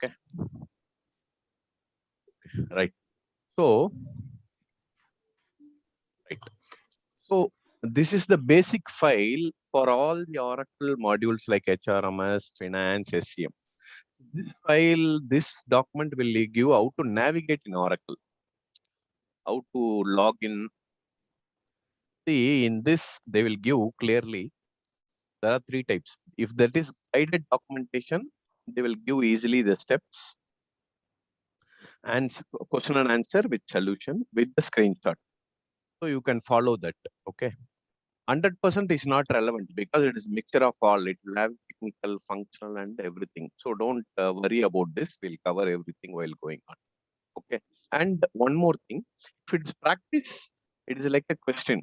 Okay, right. So, right. So this is the basic file for all the Oracle modules like HRMS, Finance, SCM. This file, this document will give you how to navigate in Oracle, how to log in. See, in this, they will give clearly, there are three types. If that is guided documentation, they will give easily the steps and question and answer with solution with the screenshot. So you can follow that, okay? 100% is not relevant because it is mixture of all. It will have technical, functional, and everything. So don't worry about this. We'll cover everything while going on. Okay. And one more thing, if it's practice, it is like a question.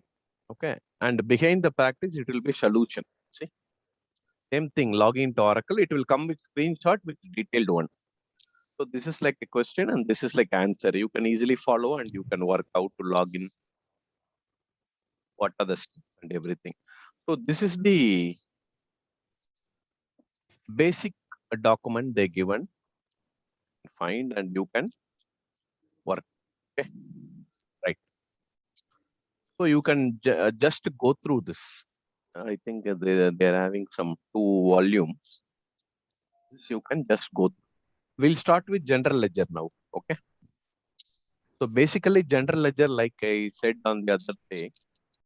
Okay. And behind the practice, it will be solution. See, same thing. Log into Oracle. It will come with screenshot with detailed one. So this is like a question, and this is like answer. You can easily follow, and you can work out to log in. What are the steps and everything. So this is the basic document they given, find, and you can work. Okay, right. So you can just go through this. I think they're having some 2 volumes. This you can just go through. We'll start with general ledger now. Okay. So basically general ledger, like I said on the other day,